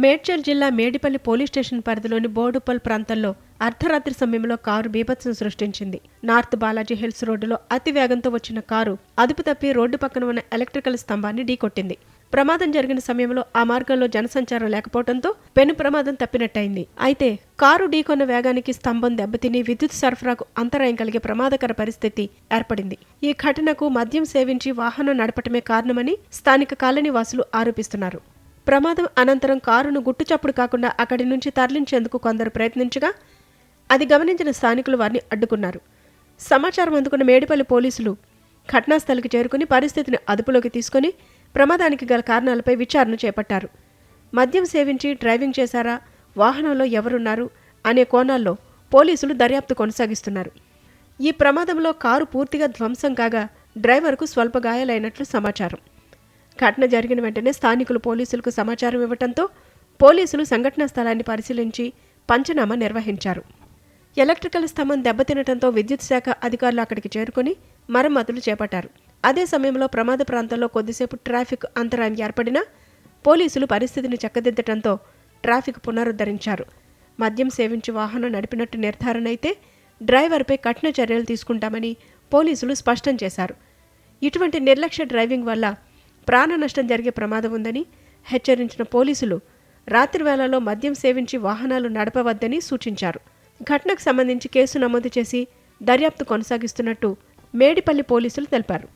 మేడ్చల్ జిల్లా Medipalli police station పరిధిలోని బోడుపల్ ప్రాంతంలో అర్ధరాత్రి సమయంలో కారు బీభత్సం సృష్టించింది. నార్త్ బాలాజీ హిల్స్ రోడ్డులో అతి వేగంతో వచ్చిన కారు అదుపు తప్పి రోడ్డు పక్కన ఉన్న ఎలక్ట్రికల్ స్తంభాన్ని ఢీకొట్టింది. ప్రమాదం జరిగిన సమయంలో ఆ మార్గంలో జనసంచారం లేకపోవడంతో పెను ప్రమాదం తప్పినట్టయింది. అయితే కారు ఢీకొన్న వేగానికి స్తంభం దెబ్బతిని విద్యుత్ సరఫరాకు అంతరాయం కలిగే ప్రమాదకర పరిస్థితి ఏర్పడింది. ఈ ఘటనకు మద్యం సేవించి వాహనం నడపటమే కారణమని స్థానిక కాలనీ వాసులు ఆరోపిస్తున్నారు. ప్రమాదం అనంతరం కారును గుట్టుచప్పుడు కాకుండా అక్కడి నుంచి తరలించేందుకు కొందరు ప్రయత్నించగా అది గమనించిన స్థానికులు వారిని అడ్డుకున్నారు. సమాచారం అందుకున్న మేడిపల్లి పోలీసులు ఘటనాస్థలికి చేరుకుని పరిస్థితిని అదుపులోకి తీసుకుని ప్రమాదానికి గల కారణాలపై విచారణ చేపట్టారు. మద్యం సేవించి డ్రైవింగ్ చేశారా, వాహనంలో ఎవరున్నారు అనే కోణాల్లో పోలీసులు దర్యాప్తు కొనసాగిస్తున్నారు. ఈ ప్రమాదంలో కారు పూర్తిగా ధ్వంసం కాగా డ్రైవర్కు స్వల్ప గాయాలైనట్లు సమాచారం. ఘటన జరిగిన వెంటనే స్థానికులు పోలీసులకు సమాచారం ఇవ్వడంతో పోలీసులు సంఘటనా స్థలాన్ని పరిశీలించి పంచనామా నిర్వహించారు. ఎలక్ట్రికల్ స్తంభం దెబ్బతినటంతో విద్యుత్ శాఖ అధికారులు అక్కడికి చేరుకుని మరమ్మతులు చేపట్టారు. అదే సమయంలో ప్రమాద ప్రాంతంలో కొద్దిసేపు ట్రాఫిక్ అంతరాయం ఏర్పడినా పోలీసులు పరిస్థితిని చక్కదిద్దటంతో ట్రాఫిక్ పునరుద్ధరించారు. మద్యం సేవించి వాహనం నడిపినట్టు నిర్ధారణ అయితే డ్రైవర్పై కఠిన చర్యలు తీసుకుంటామని పోలీసులు స్పష్టం చేశారు. ఇటువంటి నిర్లక్ష్య డ్రైవింగ్ వల్ల ప్రాణ నష్టం జరిగే ప్రమాదం ఉందని హెచ్చరించిన పోలీసులు రాత్రి వేళలో మద్యం సేవించి వాహనాలు నడపవద్దని సూచించారు. ఘటనకు సంబంధించి కేసు నమోదు చేసి దర్యాప్తు కొనసాగిస్తున్నట్టు మేడిపల్లి పోలీసులు తెలిపారు.